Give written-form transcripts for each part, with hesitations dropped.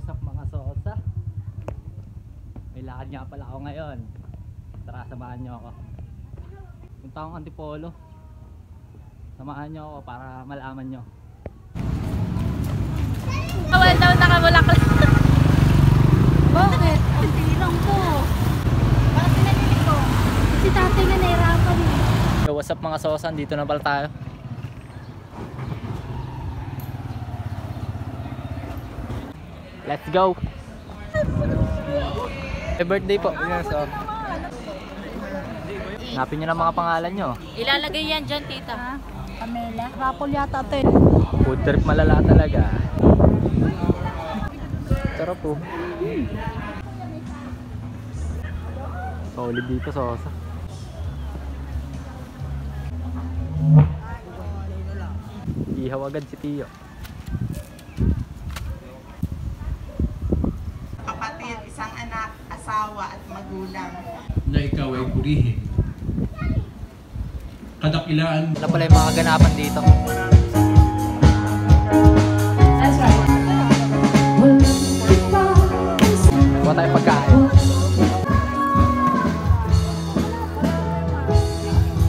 What's up mga sosa? May lakad nga pala ako ngayon. Tara, samahan nyo ako. Punta akong Antipolo. Samahan nyo ako para malaman nyo. Bawal daw nakamulaklas. Bakit? Ang tilang ko. Bakit pinabili ko? Si tatay na nahirapan eh. So what's up mga sosa? Dito na pala tayo. Let's go! Happy birthday po! Hanapin nyo na mga pangalan nyo. Ilalagay yan dyan, tita. Pamela. Rapol yata ito eh. Food trip malala talaga. Sarap po. Solid dito sosa. Ihaw agad si Tio. Kapatid, isang anak, asawa at magulang. Na ikaw ay purihin. Kadakilaan Ano pala yung mga ganapan dito? That's right. Kuha tayo pagkain.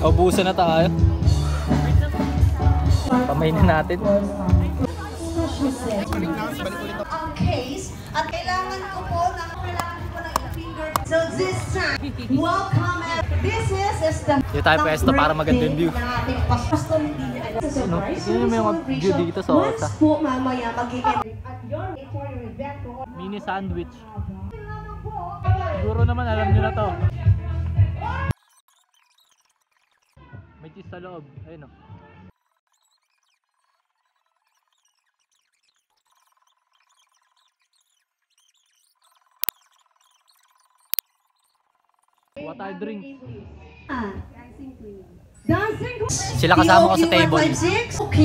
Ubusan na tayo. Pamainin natin. Ang case at kailangan ko po ng finger. So this time, welcome. This is the Dito tayo pwesto para maganda yung view. Yun yung mga view dito sa Osa. po mamaya mag-i-end. Mini sandwich. Siguro naman alam nyo na to. May cheese sa loob. Ayun o. Kuha tayo drink. Dancing Sila kasama ko sa table. 156 Q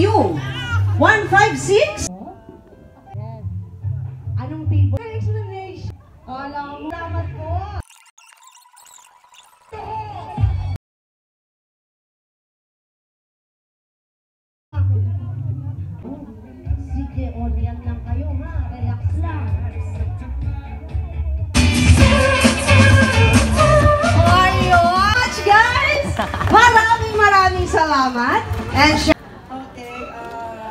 156. Anong table? Explanation. Alam mo. Salamat po. Sige, oryan lang kayo ha. Relax lang. Ayun! Guys! Maraming salamat. And okay,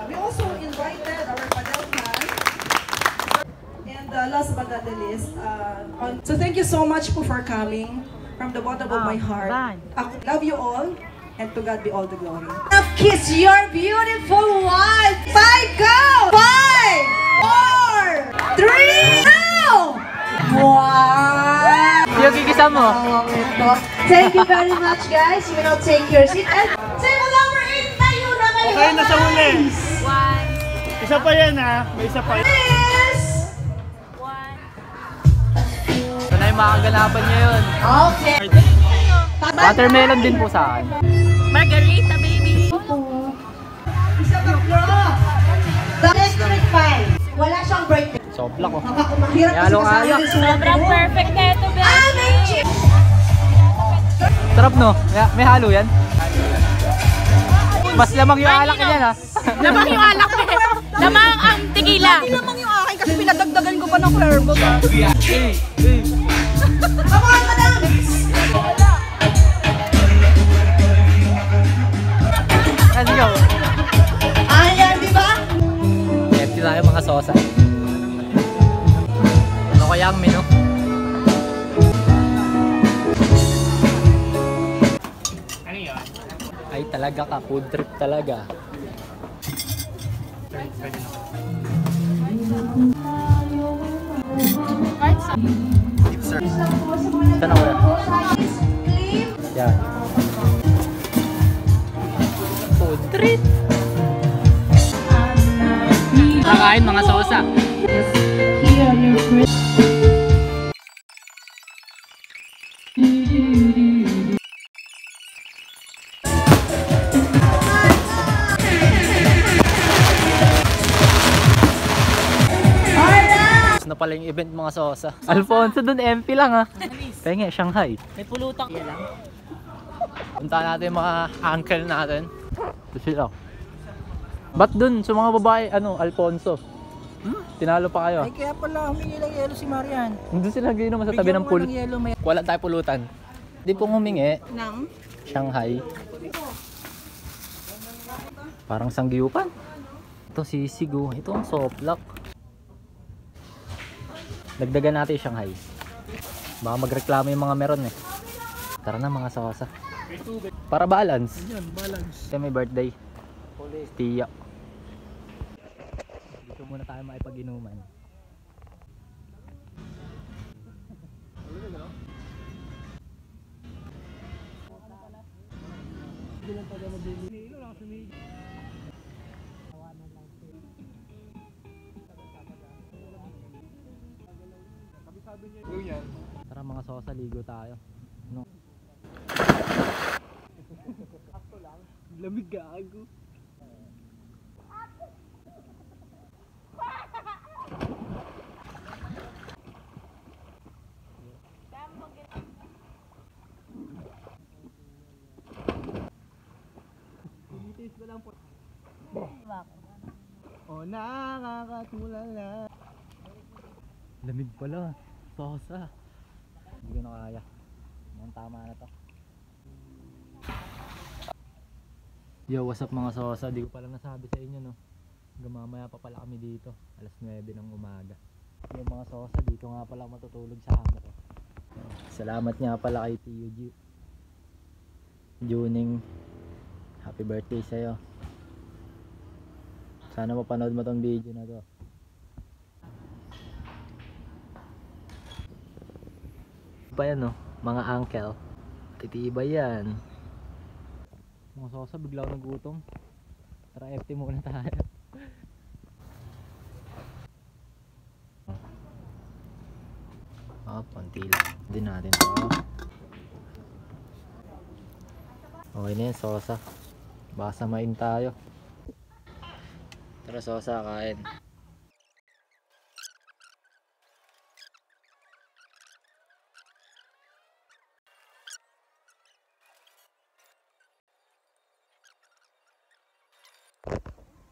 we also invited our Padel fans. And last but not the least, so thank you so much for coming from the bottom of my heart. I love you all. And to God be all the glory. Kiss your beautiful one. 5, go! 5, 4, 3, now! Wow! Yung kikisa mo. Thank you very much, guys. You will take your seat. And say number 8, tayo na kayo. Okay na sa huli. One. Isa pa yan ha. May isa pa yan. Please. One. Ito na yung mga kaganapan nyo yun. Okay. Watermelon din po sa akin. Margarita, baby. Isa pa bro. The electric fan. Wala siyang birthday. Sobla ko. Mahirap kasi Yalong kasama alak. din sa Sobrang perfect na ito, baby. may chip. Sarap no? May halo yan? Mas lamang yung alak yan ha. Lamang yung alak. Lamang ang tequila. Lamang yung akin kasi pinadagdagan ko pa ng Cuervo. Hey, hey. Come on, madam. Let's go. Ayan, di ba? Empty tayo mga sosa. Ano kaya ang menu? Ay talaga ka, food trip talaga. Ito na wala. Yan. Food trip. Kakain mga sosa. Na pala yung event mga sosa. Alfonso dun MP lang ha. Penge, Shanghai. May pulutang. Yan lang. Punta natin yung mga uncle natin. Ito sila. Ba't dun sa mga babae, ano, Alfonso? Tinalo pa kayo. Ay, kaya pala humingi ng yelo si Marian. Doon sila ginom sa tabi Bigyan ng mo pool. ng yelo, may... Wala tayo pulutan. Di pong humingi. Nang? Shanghai. Parang sanggiyupan. Ito sisigo. Ito ang soft lock. Dagdagan natin yung Shanghai. Baka magreklamo yung mga meron eh. Tara na mga sosa. Para balance. Yan, balance. Ito may birthday. Tia. Dito muna tayo makipag-inuman. Tara mga sosa, ligo tayo. No. Lamig gago. Oh, nakakatulala. Lamig pala. Sosa. Hindi ko na kaya. Mukhang tama na to. Yo, what's up mga sosa? Di ko pala nasabi sa inyo no. Gamamaya pa pala kami dito. Alas 9 ng umaga. Yo mga sosa, dito nga pala matutulog sa kama ko. Salamat nga pala kay Tio Juning. Happy birthday sa'yo. Sana mapanood mo tong video na to. Pa yan no, mga uncle. Titibay yan. Mga sosa, bigla ako nagutom. Tara FT muna tayo. Konti lang din natin to. Okay na yan sosa. Baka samain tayo. Tara sosa, kain.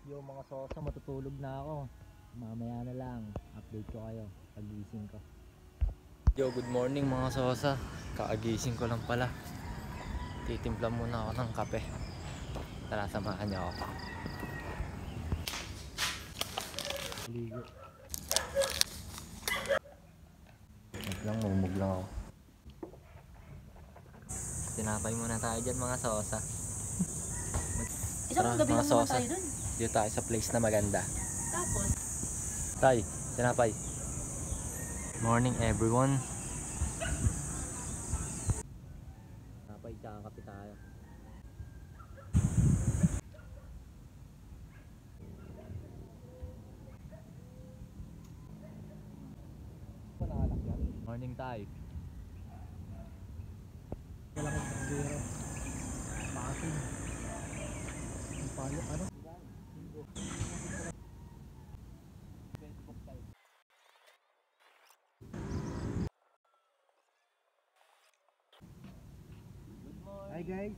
Yo mga sosa, matutulog na ako. Mamaya na lang, update ko kayo pag-gising ko. Yo, good morning mga sosa. Kaagising ko lang pala. Titimpla muna ako ng kape. Tara, samahan niyo ako. Ligo. Umug lang ako. Tinapay muna tayo dyan mga sosa. Isang gabi mga lang muna sosa. tayo dun. Dito tayo sa place na maganda. Tapos, Tay, tinapay. Morning everyone. Tinapay tsaka kape tayo. Morning tayo. Kailangan ng zero. Pasin. Ang palo, ano? Hi guys.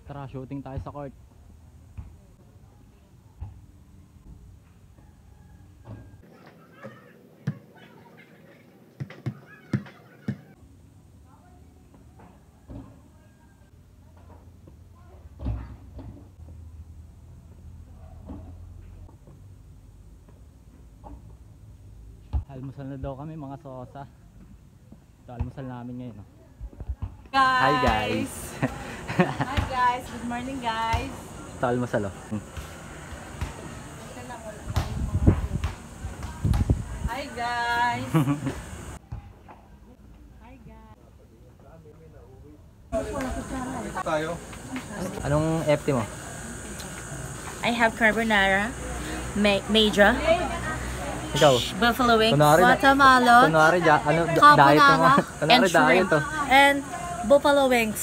Tara, shooting tayo sa court. Almusal na daw kami mga sosa. Ito almusal namin ngayon. Oh. Guys. Hi guys. Hi guys. Good morning guys. Ito almusal oh. Hi guys. Anong FT mo? I have carbonara, major, Ikaw? buffalo wings, Kunwari na- watermelon, Kunwari, ano, diet mo? carbonara, Kunwari, and diet shrimp, to. and buffalo wings.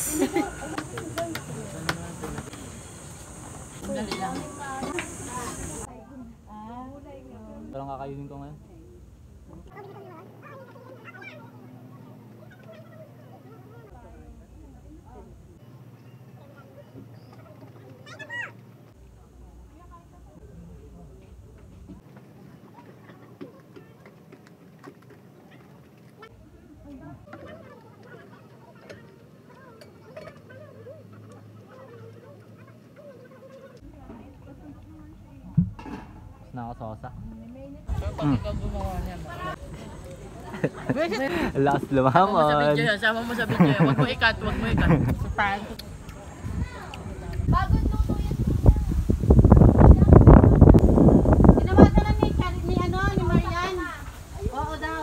Ito lang kakainin ko ngayon. Nakasosa. Last lumahamon. Sama mo sa video. Huwag mo ikat, huwag mo ikat. Prank. Bagong luto yan. Ginawa ka na ni Marian. Oo daw.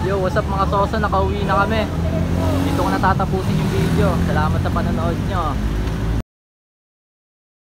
Yo, what's up mga sosa? Nakauwi na kami. Dito ko natatapusin yung video. Salamat sa panonood nyo.